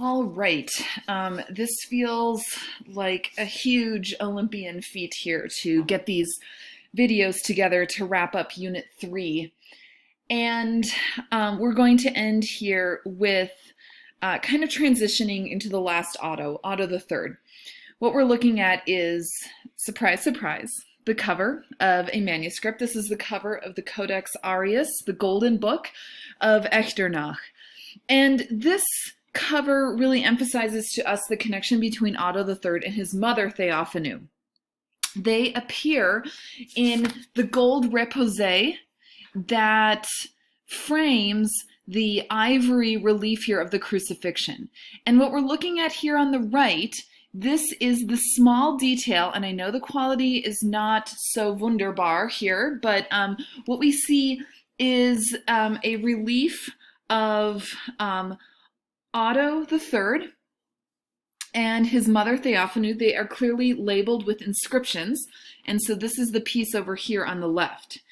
All right. This feels like a huge Olympian feat here to get these videos together to wrap up Unit 3. And we're going to end here with kind of transitioning into the last Otto, Otto the Third. What we're looking at is, surprise, surprise, the cover of a manuscript. This is the cover of the Codex Arias, the Golden Book of Externa. And this cover really emphasizes to us the connection between Otto III and his mother, Theophanu. They appear in the gold repose that frames the ivory relief here of the Crucifixion. And what we're looking at here on the right, this is the small detail, and I know the quality is not so wunderbar here, but what we see is a relief of Otto III and his mother Theophanu. They are clearly labeled with inscriptions, and so this is the piece over here on the left.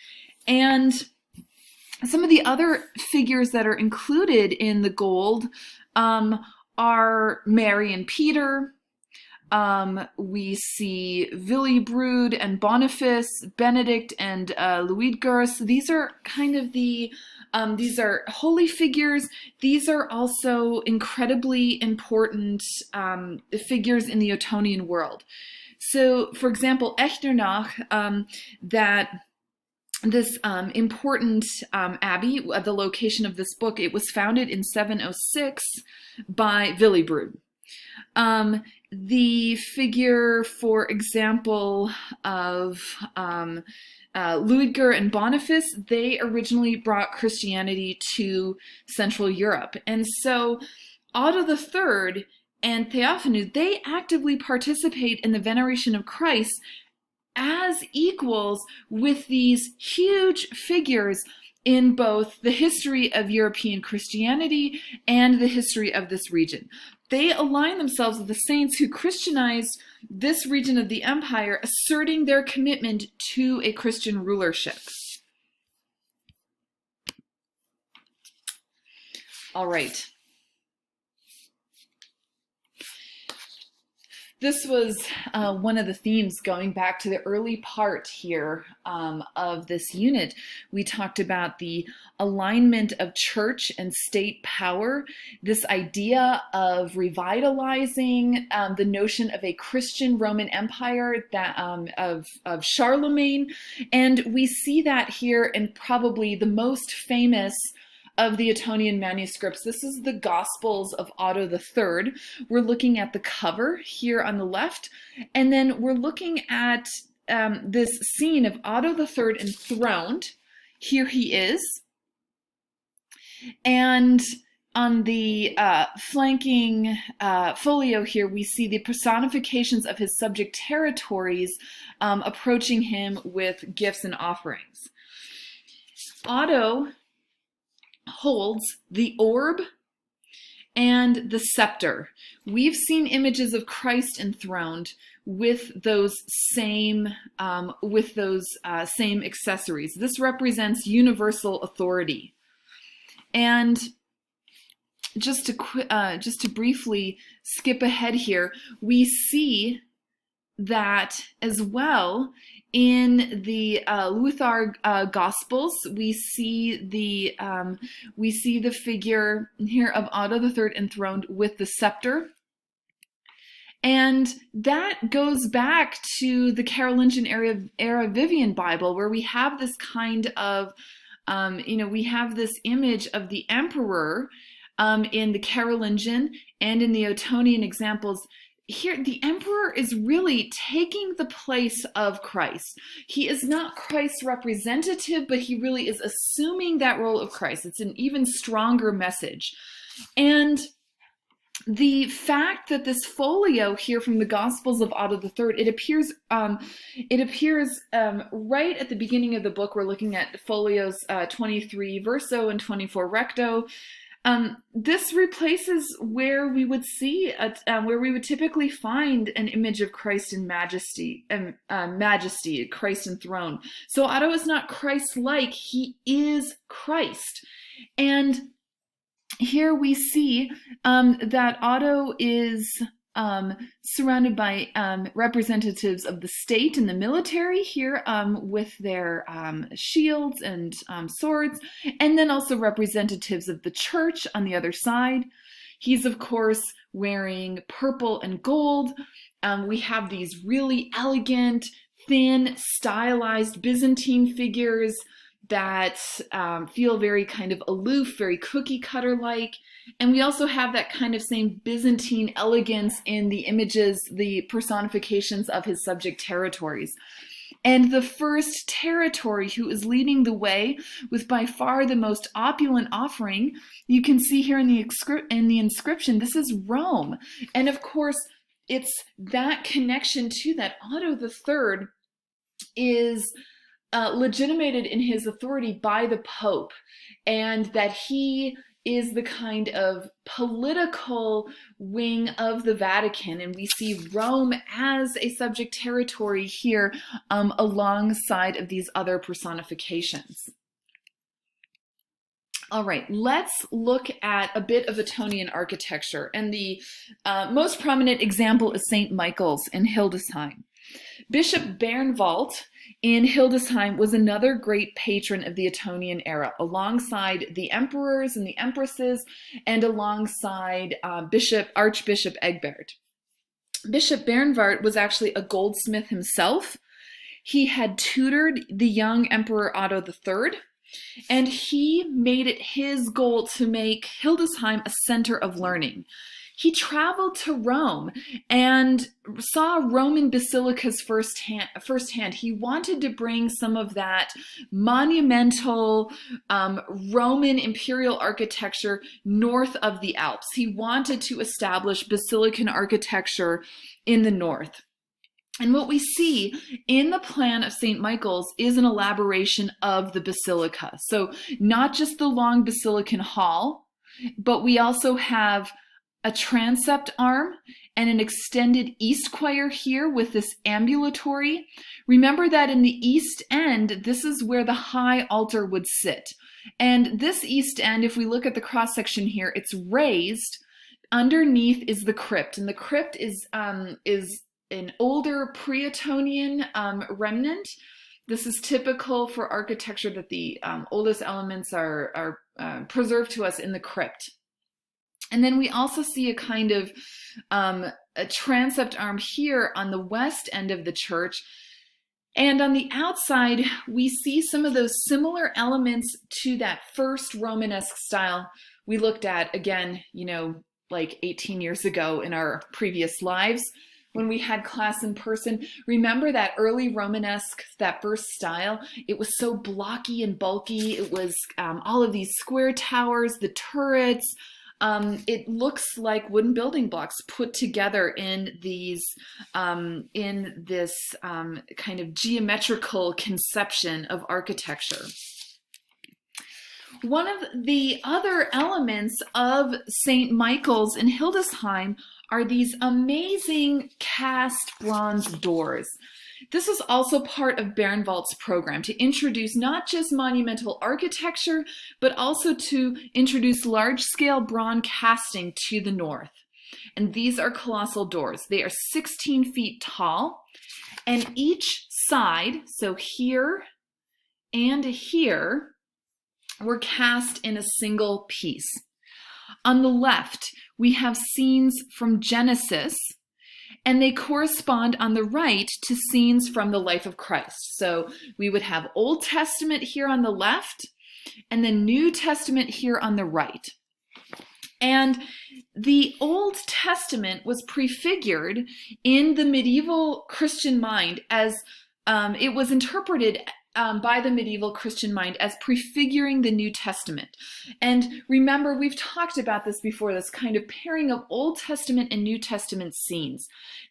And some of the other figures that are included in the gold are Mary and Peter. We see Willibrord and Boniface, Benedict and Luidgerus. These are kind of the these are holy figures. These are also incredibly important figures in the Ottonian world. So, for example, Echternach, this important abbey, the location of this book, it was founded in 706 by Willibrord. The figure, for example, of Luidger and Boniface, they originally brought Christianity to Central Europe. And so Otto III and Theophanu, they actively participate in the veneration of Christ as equals with these huge figures in both the history of European Christianity and the history of this region. They align themselves with the saints who Christianized this region of the empire, asserting their commitment to a Christian rulership. All right. This was one of the themes going back to the early part here of this unit. We talked about the alignment of church and state power, this idea of revitalizing the notion of a Christian Roman Empire that of Charlemagne. And we see that here in probably the most famous of the Ottonian manuscripts. This is the Gospels of Otto III. We're looking at the cover here on the left, and then we're looking at this scene of Otto III enthroned. Here he is. And on the flanking folio here, we see the personifications of his subject territories approaching him with gifts and offerings. Otto holds the orb and the scepter. We've seen images of Christ enthroned with those same accessories. This represents universal authority. And just to briefly skip ahead here, we see that as well in the Luthar Gospels. We see the figure here of Otto III enthroned with the scepter, and that goes back to the Carolingian era Vivian Bible, where we have this kind of we have this image of the emperor in the Carolingian and in the Ottonian examples. Here, the emperor is really taking the place of Christ. He is not Christ's representative, but he really is assuming that role of Christ. It's an even stronger message. And the fact that this folio here from the Gospels of Otto III, it appears right at the beginning of the book. We're looking at folios 23 verso and 24 recto. This replaces where we would see, where we would typically find an image of Christ in majesty, Christ enthroned. So Otto is not Christ-like, he is Christ. And here we see that Otto is surrounded by representatives of the state and the military here with their shields and swords, and then also representatives of the church on the other side. He's, of course, wearing purple and gold. We have these really elegant, thin, stylized Byzantine figures that feel very kind of aloof, very cookie cutter like. And we also have that kind of same Byzantine elegance in the images, the personifications of his subject territories. And the first territory who is leading the way with by far the most opulent offering, you can see here in the inscription, this is Rome. And of course, it's that connection to that. Otto III is legitimated in his authority by the Pope, and that he is the kind of political wing of the Vatican, and we see Rome as a subject territory here alongside of these other personifications. All right, let's look at a bit of Ottonian architecture, and the most prominent example is St. Michael's in Hildesheim. Bishop Bernwald in Hildesheim was another great patron of the Ottonian era, alongside the emperors and the empresses, and alongside Archbishop Egbert. Bishop Bernward was actually a goldsmith himself. He had tutored the young Emperor Otto III, and he made it his goal to make Hildesheim a center of learning. He traveled to Rome and saw Roman basilicas firsthand. He wanted to bring some of that monumental Roman imperial architecture north of the Alps. He wanted to establish basilican architecture in the north. And what we see in the plan of St. Michael's is an elaboration of the basilica. So not just the long basilican hall, but we also have a transept arm and an extended east choir here with this ambulatory. Remember that in the east end, this is where the high altar would sit. And this east end, if we look at the cross section here, it's raised. Underneath is the crypt, and the crypt is an older pre-Ottonian remnant. This is typical for architecture, that the oldest elements are preserved to us in the crypt. And then we also see a kind of a transept arm here on the west end of the church. And on the outside, we see some of those similar elements to that first Romanesque style we looked at, again, like 18 years ago in our previous lives when we had class in person. Remember that early Romanesque, that first style? It was so blocky and bulky. It was all of these square towers, the turrets. It looks like wooden building blocks put together in these, in this kind of geometrical conception of architecture. One of the other elements of St. Michael's in Hildesheim are these amazing cast bronze doors. This was also part of Bernwald's program to introduce not just monumental architecture, but also to introduce large-scale bronze casting to the north. And these are colossal doors. They are 16 feet tall, and each side, so here and here, were cast in a single piece. On the left, we have scenes from Genesis, and they correspond on the right to scenes from the life of Christ. So we would have Old Testament here on the left, and the New Testament here on the right. And the Old Testament was prefigured in the medieval Christian mind as it was interpreted by the medieval Christian mind as prefiguring the New Testament. And remember, we've talked about this before, this kind of pairing of Old Testament and New Testament scenes.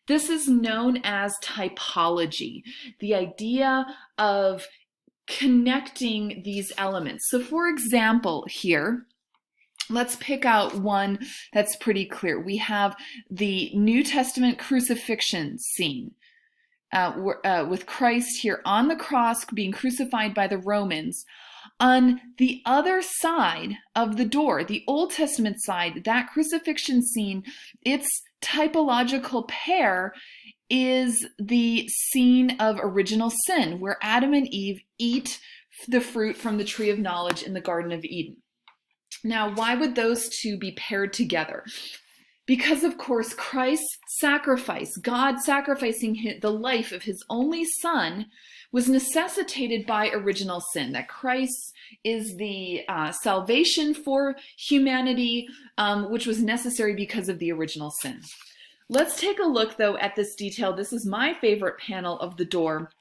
This is known as typology, the idea of connecting these elements. So for example, here, let's pick out one that's pretty clear. We have the New Testament crucifixion scene. With Christ here on the cross being crucified by the Romans. On the other side of the door, the Old Testament side, that crucifixion scene, its typological pair is the scene of original sin, where Adam and Eve eat the fruit from the tree of knowledge in the Garden of Eden. Now, why would those two be paired together? Because, of course, Christ's sacrifice, God sacrificing the life of his only son, was necessitated by original sin, that Christ is the salvation for humanity, which was necessary because of the original sin. Let's take a look, though, at this detail. This is my favorite panel of the door,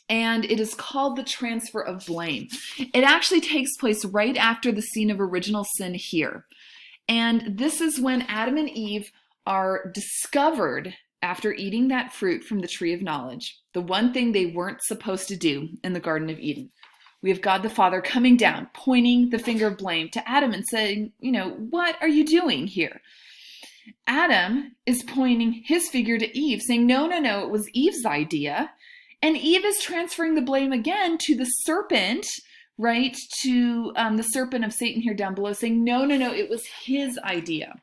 and it is called the transfer of blame. It actually takes place right after the scene of original sin here. And this is when Adam and Eve are discovered after eating that fruit from the tree of knowledge, the one thing they weren't supposed to do in the Garden of Eden. We have God the Father coming down, pointing the finger of blame to Adam and saying, what are you doing here? Adam is pointing his finger to Eve, saying, no, it was Eve's idea. And Eve is transferring the blame again to the serpent, right, to the serpent of Satan here down below, saying, no, it was his idea.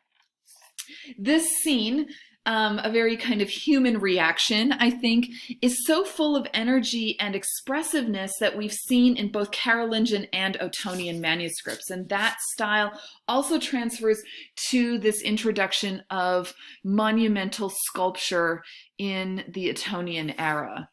This scene, a very kind of human reaction, I think, is so full of energy and expressiveness that we've seen in both Carolingian and Ottonian manuscripts. And that style also transfers to this introduction of monumental sculpture in the Ottonian era.